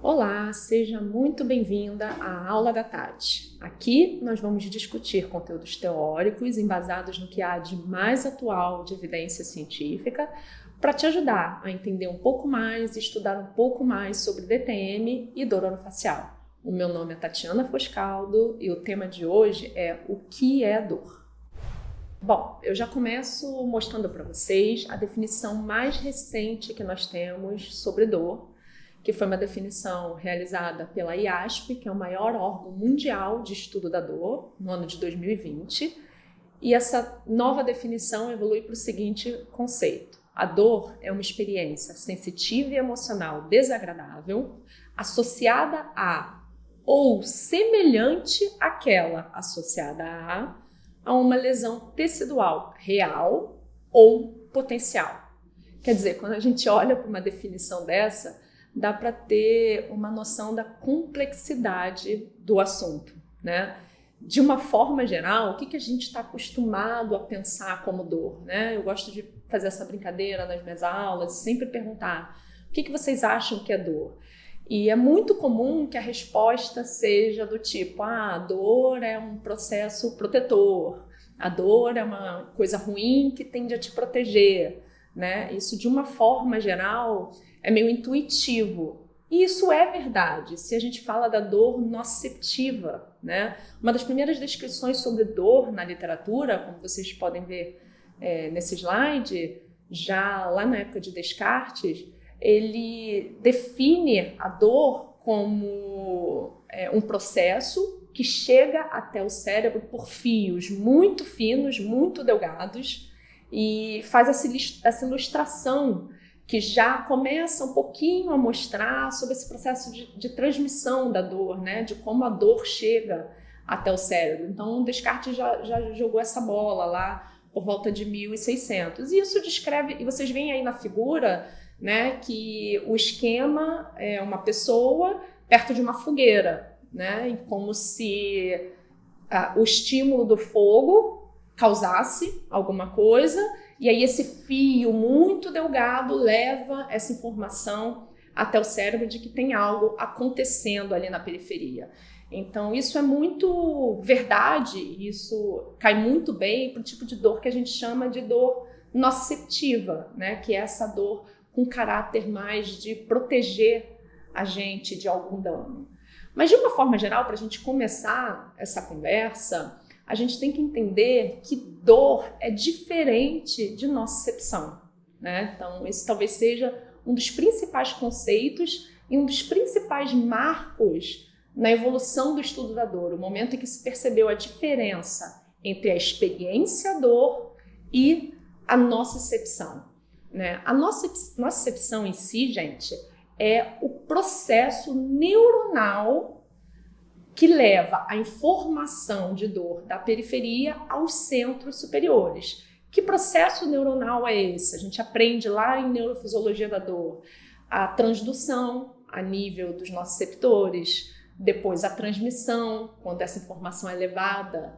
Olá, seja muito bem-vinda à aula da Tati. Aqui nós vamos discutir conteúdos teóricos embasados no que há de mais atual de evidência científica para te ajudar a entender um pouco mais e estudar um pouco mais sobre DTM e dor orofacial. O meu nome é Tatiana Foscaldo e o tema de hoje é o que é dor. Bom, eu já começo mostrando para vocês a definição mais recente que nós temos sobre dor, que foi uma definição realizada pela IASP, que é o maior órgão mundial de estudo da dor, no ano de 2020. E essa nova definição evolui para o seguinte conceito: a dor é uma experiência sensitiva e emocional desagradável, associada a ou semelhante àquela associada a uma lesão tecidual real ou potencial. Quer dizer, quando a gente olha para uma definição dessa, dá para ter uma noção da complexidade do assunto, né? De uma forma geral, o que a gente está acostumado a pensar como dor, né? Eu gosto de fazer essa brincadeira nas minhas aulas e sempre perguntar: o que vocês acham que é dor? E é muito comum que a resposta seja do tipo: a dor é um processo protetor, a dor é uma coisa ruim que tende a te proteger, né? Isso, de uma forma geral, é meio intuitivo. E isso é verdade se a gente fala da dor nociceptiva, né? Uma das primeiras descrições sobre dor na literatura, como vocês podem ver nesse slide, já lá na época de Descartes, ele define a dor como um processo que chega até o cérebro por fios muito finos, muito delgados, e faz essa ilustração que já começa um pouquinho a mostrar sobre esse processo de transmissão da dor, né? De como a dor chega até o cérebro. Então, Descartes já jogou essa bola lá por volta de 1600. E isso descreve, e vocês veem aí na figura, né, que o esquema é uma pessoa perto de uma fogueira, né? Como se o estímulo do fogo causasse alguma coisa, e aí esse fio muito delgado leva essa informação até o cérebro de que tem algo acontecendo ali na periferia. Então isso é muito verdade, isso cai muito bem para o tipo de dor que a gente chama de dor nociceptiva, né? Que é essa dor com caráter mais de proteger a gente de algum dano. Mas de uma forma geral, para a gente começar essa conversa, a gente tem que entender que dor é diferente de nocicepção, né? Então, esse talvez seja um dos principais conceitos e um dos principais marcos na evolução do estudo da dor, o momento em que se percebeu a diferença entre a experiência dor e a nocicepção, né? A nocicepção em si, gente, é o processo neuronal que leva a informação de dor da periferia aos centros superiores. Que processo neuronal é esse? A gente aprende lá em neurofisiologia da dor a transdução a nível dos nociceptores, depois a transmissão, quando essa informação é levada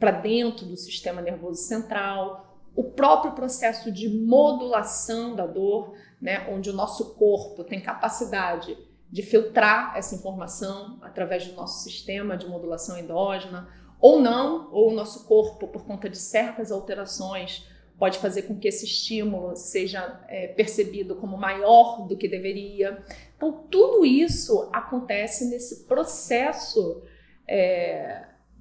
para dentro do sistema nervoso central, o próprio processo de modulação da dor, né, onde o nosso corpo tem capacidade de filtrar essa informação através do nosso sistema de modulação endógena, ou não, ou o nosso corpo, por conta de certas alterações, pode fazer com que esse estímulo seja percebido como maior do que deveria. Então, tudo isso acontece nesse processo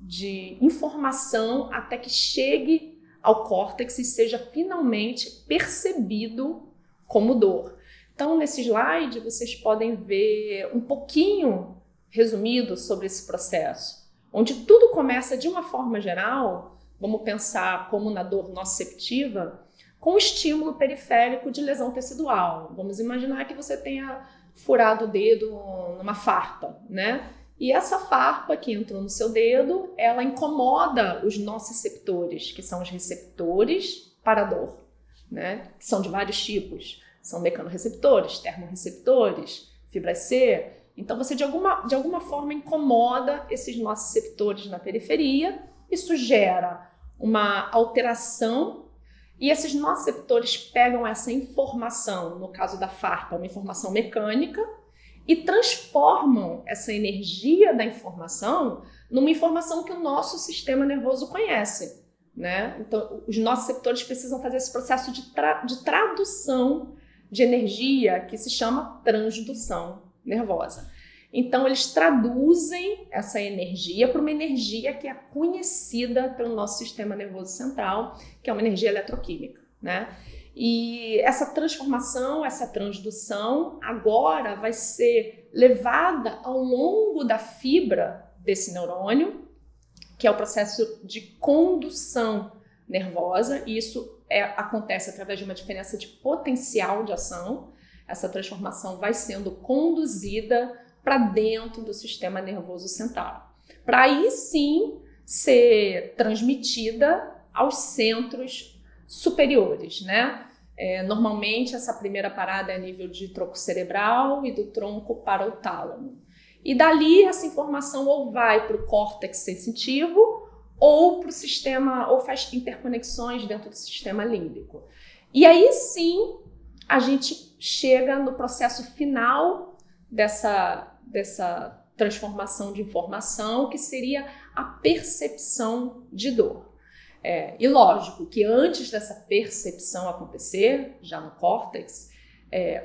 de informação até que chegue ao córtex e seja finalmente percebido como dor. Então, nesse slide, vocês podem ver um pouquinho resumido sobre esse processo, onde tudo começa de uma forma geral, vamos pensar como na dor nociceptiva, com o estímulo periférico de lesão tecidual. Vamos imaginar que você tenha furado o dedo numa farpa, né? E essa farpa que entrou no seu dedo, ela incomoda os nociceptores, que são os receptores para a dor, né? Que são de vários tipos. São mecanorreceptores, termorreceptores, fibra C. Então você de alguma forma incomoda esses nociceptores na periferia. Isso gera uma alteração e esses nociceptores pegam essa informação, no caso da farpa, uma informação mecânica, e transformam essa energia da informação numa informação que o nosso sistema nervoso conhece, né? Então, os nossos receptores precisam fazer esse processo de tradução de energia que se chama transdução nervosa. Então, eles traduzem essa energia para uma energia que é conhecida pelo nosso sistema nervoso central, que é uma energia eletroquímica, né? E essa transformação, essa transdução, agora vai ser levada ao longo da fibra desse neurônio, que é o processo de condução nervosa, e isso acontece através de uma diferença de potencial de ação. Essa transformação vai sendo conduzida para dentro do sistema nervoso central, para aí sim ser transmitida aos centros superiores, né? Normalmente essa primeira parada é a nível de tronco cerebral e do tronco para o tálamo. E dali essa informação ou vai para o córtex sensitivo ou para o sistema, ou faz interconexões dentro do sistema límbico. E aí sim a gente chega no processo final dessa transformação de informação, que seria a percepção de dor. E lógico que antes dessa percepção acontecer, já no córtex,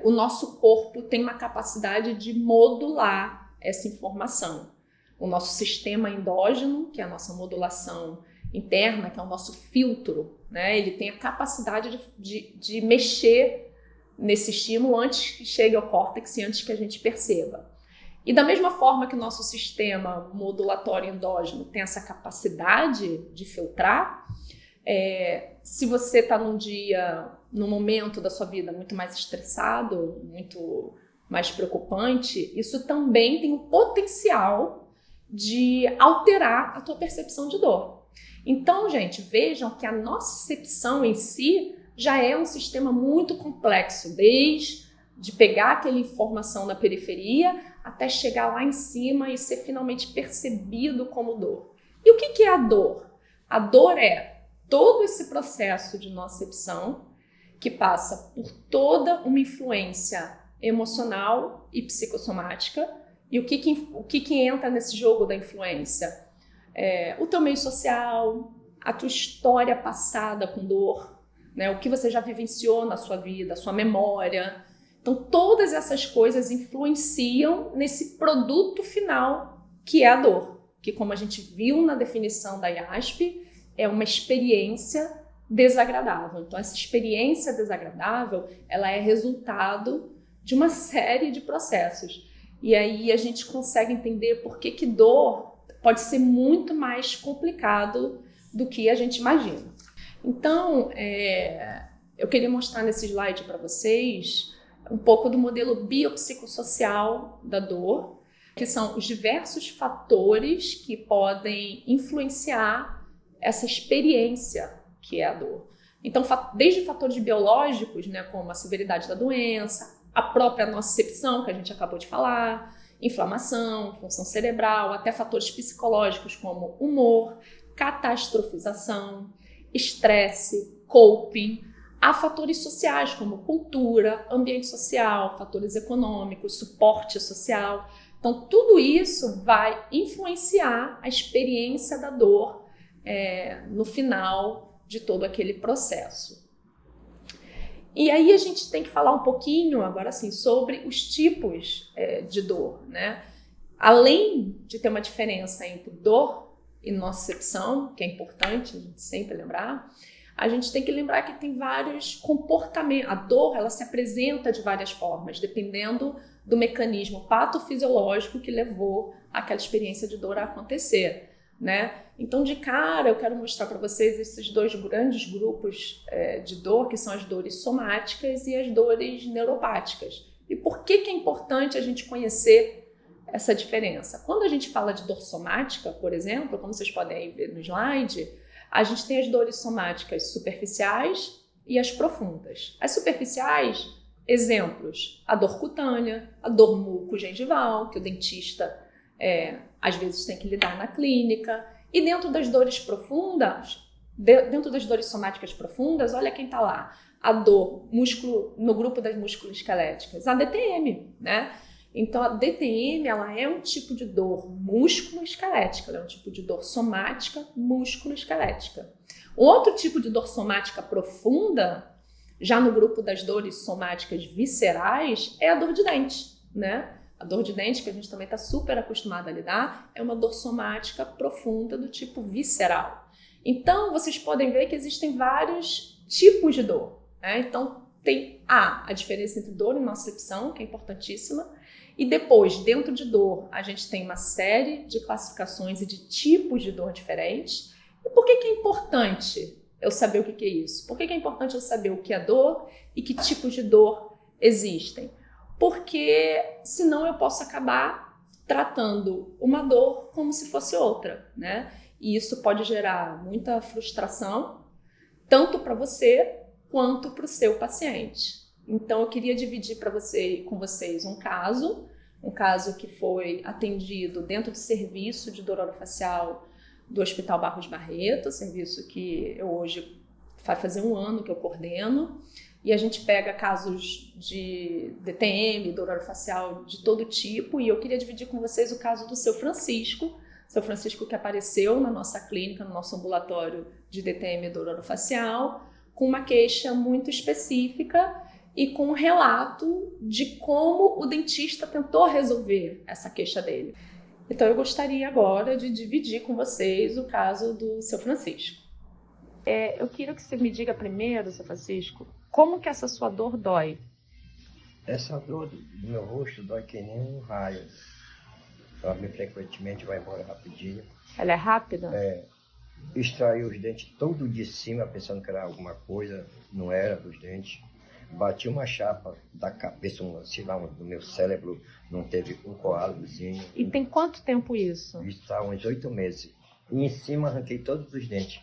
o nosso corpo tem uma capacidade de modular essa informação. O nosso sistema endógeno, que é a nossa modulação interna, que é o nosso filtro, né? Ele tem a capacidade de mexer nesse estímulo antes que chegue ao córtex e antes que a gente perceba. E da mesma forma que o nosso sistema modulatório endógeno tem essa capacidade de filtrar, se você está num momento da sua vida muito mais estressado, muito mais preocupante, isso também tem o potencial de alterar a tua percepção de dor. Então, gente, vejam que a nocicepção em si já é um sistema muito complexo, desde pegar aquela informação na periferia até chegar lá em cima e ser finalmente percebido como dor. E o que é a dor? A dor é todo esse processo de nocicepção que passa por toda uma influência emocional e psicossomática. E o que entra nesse jogo da influência? O teu meio social, a tua história passada com dor, né? O que você já vivenciou na sua vida, a sua memória. Então, todas essas coisas influenciam nesse produto final que é a dor, que, como a gente viu na definição da IASP, é uma experiência desagradável. Então, essa experiência desagradável, ela é resultado de uma série de processos. E aí a gente consegue entender por que dor pode ser muito mais complicado do que a gente imagina. Então, eu queria mostrar nesse slide para vocês um pouco do modelo biopsicossocial da dor, que são os diversos fatores que podem influenciar essa experiência que é a dor. Então, desde fatores biológicos, né, como a severidade da doença, a própria nocicepção, que a gente acabou de falar, inflamação, função cerebral, até fatores psicológicos como humor, catastrofização, estresse, coping. Há fatores sociais como cultura, ambiente social, fatores econômicos, suporte social. Então, tudo isso vai influenciar a experiência da dor no final de todo aquele processo. E aí a gente tem que falar um pouquinho, agora sim, sobre os tipos de dor, né? Além de ter uma diferença entre dor e nocicepção, que é importante a gente sempre lembrar, a gente tem que lembrar que tem vários comportamentos. A dor, ela se apresenta de várias formas, dependendo do mecanismo patofisiológico que levou aquela experiência de dor a acontecer, né? Então, de cara, eu quero mostrar para vocês esses dois grandes grupos de dor, que são as dores somáticas e as dores neuropáticas. E por que é importante a gente conhecer essa diferença? Quando a gente fala de dor somática, por exemplo, como vocês podem ver no slide, a gente tem as dores somáticas superficiais e as profundas. As superficiais, exemplos, a dor cutânea, a dor mucogengival, que o dentista às vezes tem que lidar na clínica. E dentro das dores profundas, dentro das dores somáticas profundas, olha quem está lá. A dor no grupo das musculoesqueléticas, a DTM, né? Então, a DTM, ela é um tipo de dor músculo-esquelética, ela é um tipo de dor somática músculo-esquelética. Um outro tipo de dor somática profunda, já no grupo das dores somáticas viscerais, é a dor de dente, né? A dor de dente, que a gente também está super acostumado a lidar, é uma dor somática profunda do tipo visceral. Então, vocês podem ver que existem vários tipos de dor, né? Então, tem a diferença entre dor e nocicepção, que é importantíssima, e depois, dentro de dor, a gente tem uma série de classificações e de tipos de dor diferentes. E por que é importante eu saber o que é isso? Por que é importante eu saber o que é dor e que tipos de dor existem? Porque senão eu posso acabar tratando uma dor como se fosse outra, né? E isso pode gerar muita frustração, tanto para você quanto para o seu paciente. Então, eu queria dividir com vocês um caso que foi atendido dentro do serviço de dor orofacial do Hospital Barros Barreto, serviço que eu hoje vai fazer 1 ano que eu coordeno, e a gente pega casos de DTM, dor orofacial de todo tipo, e eu queria dividir com vocês o caso do seu Francisco que apareceu na nossa clínica, no nosso ambulatório de DTM e dor orofacial, com uma queixa muito específica e com um relato de como o dentista tentou resolver essa queixa dele. Então, eu gostaria agora de dividir com vocês o caso do seu Francisco. Eu queria que você me diga primeiro, seu Francisco, como que essa sua dor dói? Essa dor do meu rosto dói que nem um raio. Ela bem frequentemente vai embora rapidinho. Ela é rápida? Extraí os dentes todo de cima, pensando que era alguma coisa, não era dos dentes. Bati uma chapa da cabeça, sei lá, do meu cérebro, não teve um coágulozinho. E tem quanto tempo isso? Isso está há uns 8 meses. E em cima arranquei todos os dentes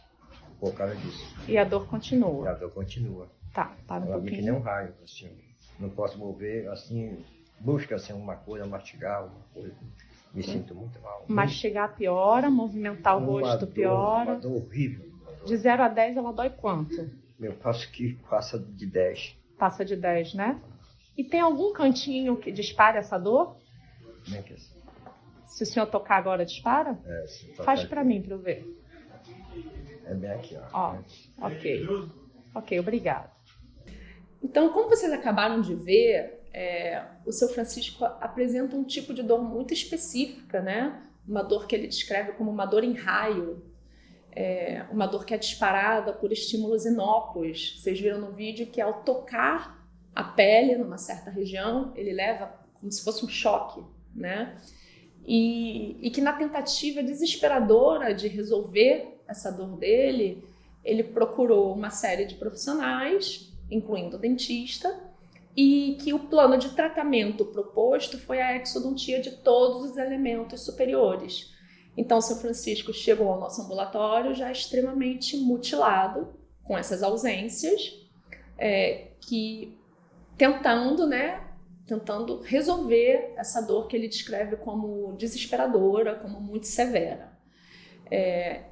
por causa disso. E a dor continua? E a dor continua. Tá, para um ela pouquinho. Que nem um raio, assim. Não posso mover, assim, busca assim, uma coisa, mastigar alguma coisa. Me sinto muito mal. Mastigar piora, movimentar o rosto piora. Uma dor horrível. De 0 a 10 ela dói quanto? Eu passo que passa de 10. Passa de 10, né? E tem algum cantinho que dispara essa dor? Como é que é assim? Se o senhor tocar agora, dispara? Faz pra mim, pra eu ver. É bem aqui, ó. Ok. Ok, obrigada. Então, como vocês acabaram de ver, o seu Francisco apresenta um tipo de dor muito específica, né? Uma dor que ele descreve como uma dor em raio, uma dor que é disparada por estímulos inócuos. Vocês viram no vídeo que ao tocar a pele numa certa região, ele leva como se fosse um choque, né? E que na tentativa desesperadora de resolver essa dor dele, ele procurou uma série de profissionais, incluindo o dentista, e que o plano de tratamento proposto foi a exodontia de todos os elementos superiores. Então, o seu Francisco chegou ao nosso ambulatório já extremamente mutilado, com essas ausências, tentando resolver essa dor que ele descreve como desesperadora, como muito severa.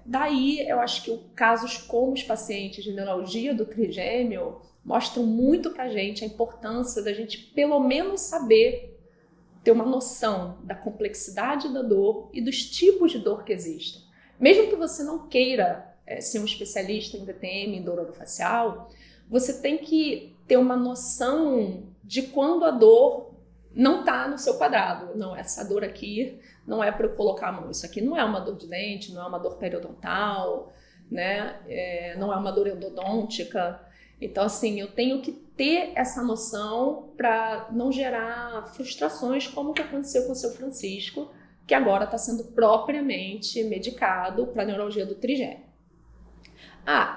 Daí, eu acho que casos como os pacientes de neuralgia do trigêmeo mostram muito pra gente a importância da gente pelo menos saber ter uma noção da complexidade da dor e dos tipos de dor que existem. Mesmo que você não queira ser um especialista em DTM, em dor orofacial, você tem que ter uma noção de quando a dor não está no seu quadrado. Não, essa dor aqui não é para eu colocar a mão. Isso aqui não é uma dor de dente, não é uma dor periodontal, né? Não é uma dor endodôntica. Então, assim, eu tenho que ter essa noção para não gerar frustrações como que aconteceu com o seu Francisco, que agora está sendo propriamente medicado para neuralgia do trigêmeo.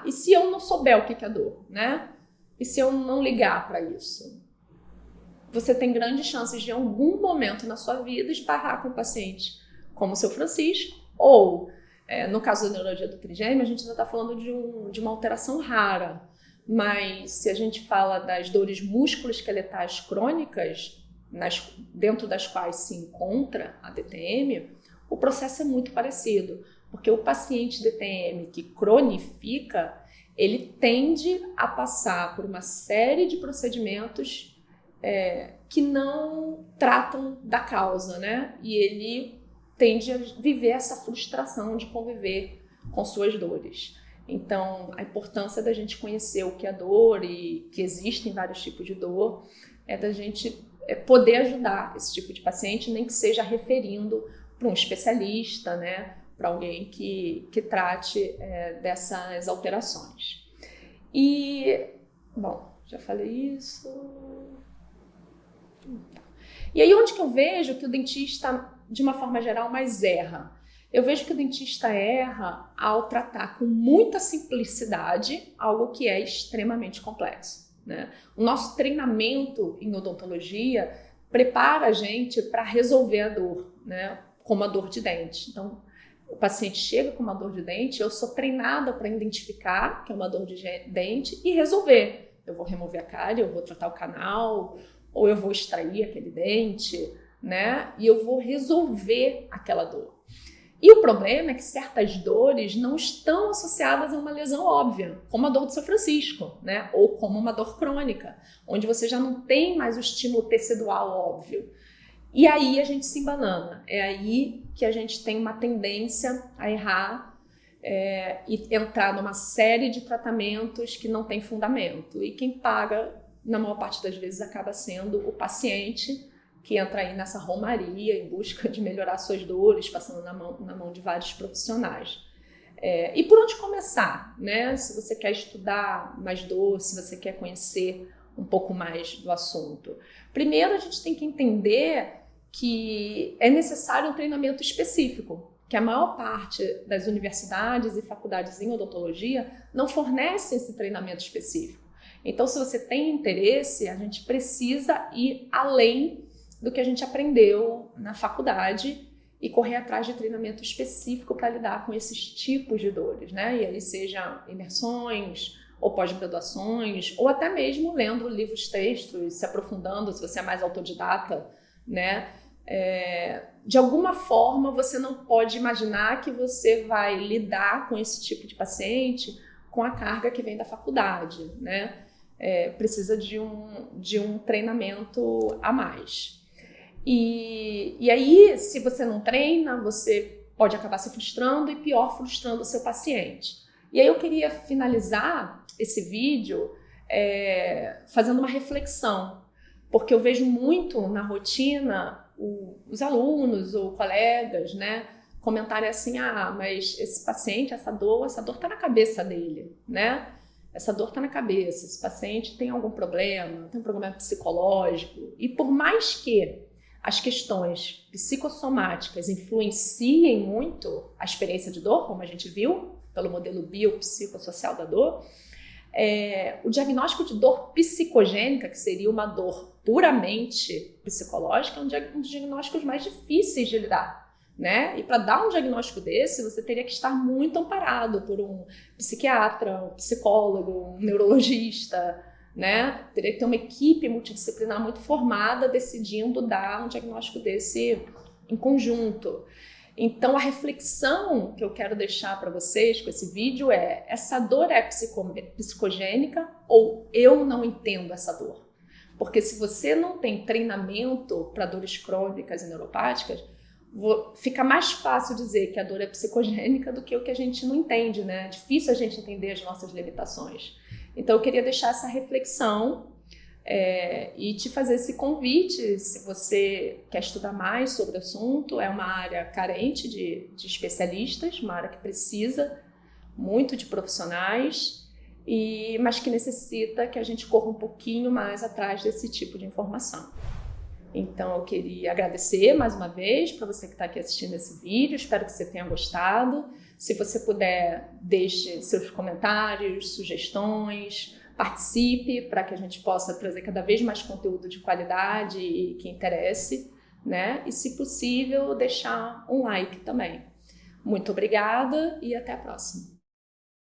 E se eu não souber o que é dor, né? E se eu não ligar para isso? Você tem grandes chances de, em algum momento na sua vida, esbarrar com um paciente como o seu Francisco, ou, no caso da neuralgia do trigêmeo, a gente ainda está falando de uma alteração rara. Mas se a gente fala das dores músculo-esqueletais crônicas, dentro das quais se encontra a DTM, o processo é muito parecido, porque o paciente DTM que cronifica, ele tende a passar por uma série de procedimentos que não tratam da causa, né? E ele tende a viver essa frustração de conviver com suas dores. Então, a importância da gente conhecer o que é dor e que existem vários tipos de dor é da gente poder ajudar esse tipo de paciente, nem que seja referindo para um especialista, né? Para alguém que trate dessas alterações. E, bom, já falei isso. E aí, onde que eu vejo que o dentista, de uma forma geral, mais erra? Eu vejo que o dentista erra ao tratar com muita simplicidade algo que é extremamente complexo, né? O nosso treinamento em odontologia prepara a gente para resolver a dor, né? Como a dor de dente. Então, o paciente chega com uma dor de dente, eu sou treinada para identificar que é uma dor de dente e resolver. Eu vou remover a cárie, eu vou tratar o canal, ou eu vou extrair aquele dente, né? E eu vou resolver aquela dor. E o problema é que certas dores não estão associadas a uma lesão óbvia, como a dor do São Francisco, né? Ou como uma dor crônica, onde você já não tem mais o estímulo tecidual óbvio. E aí a gente se embanana. É aí que a gente tem uma tendência a errar e entrar numa série de tratamentos que não tem fundamento. E quem paga, na maior parte das vezes, acaba sendo o paciente, que entra aí nessa romaria em busca de melhorar suas dores, passando na mão de vários profissionais. E por onde começar, né? Se você quer estudar mais dor, se você quer conhecer um pouco mais do assunto. Primeiro, a gente tem que entender que é necessário um treinamento específico, que a maior parte das universidades e faculdades em odontologia não fornecem esse treinamento específico. Então, se você tem interesse, a gente precisa ir além do que a gente aprendeu na faculdade e correr atrás de treinamento específico para lidar com esses tipos de dores, né? E aí seja imersões ou pós-graduações, ou até mesmo lendo livros, textos, se aprofundando, se você é mais autodidata, né? De alguma forma, você não pode imaginar que você vai lidar com esse tipo de paciente com a carga que vem da faculdade, né? Precisa de um treinamento a mais. E aí, se você não treina, você pode acabar se frustrando e pior, frustrando o seu paciente. E aí eu queria finalizar esse vídeo fazendo uma reflexão, porque eu vejo muito na rotina os alunos ou colegas, né, comentarem assim, mas esse paciente, essa dor tá na cabeça dele, né? Essa dor tá na cabeça, esse paciente tem algum problema, tem um problema psicológico. E por mais que as questões psicossomáticas influenciem muito a experiência de dor, como a gente viu pelo modelo biopsicossocial da dor, o diagnóstico de dor psicogênica, que seria uma dor puramente psicológica, é um dos diagnósticos mais difíceis de lidar, né? E para dar um diagnóstico desse, você teria que estar muito amparado por um psiquiatra, um psicólogo, um neurologista, né? Teria que ter uma equipe multidisciplinar muito formada decidindo dar um diagnóstico desse em conjunto. Então, a reflexão que eu quero deixar para vocês com esse vídeo essa dor é psicogênica ou eu não entendo essa dor? Porque se você não tem treinamento para dores crônicas e neuropáticas, fica mais fácil dizer que a dor é psicogênica do que o que a gente não entende, né? É difícil a gente entender as nossas limitações. Então, eu queria deixar essa reflexão e te fazer esse convite, se você quer estudar mais sobre o assunto. É uma área carente de especialistas, uma área que precisa muito de profissionais, mas que necessita que a gente corra um pouquinho mais atrás desse tipo de informação. Então, eu queria agradecer mais uma vez para você que está aqui assistindo esse vídeo. Espero que você tenha gostado. Se você puder, deixe seus comentários, sugestões, participe para que a gente possa trazer cada vez mais conteúdo de qualidade e que interesse, né? E, se possível, deixar um like também. Muito obrigada e até a próxima.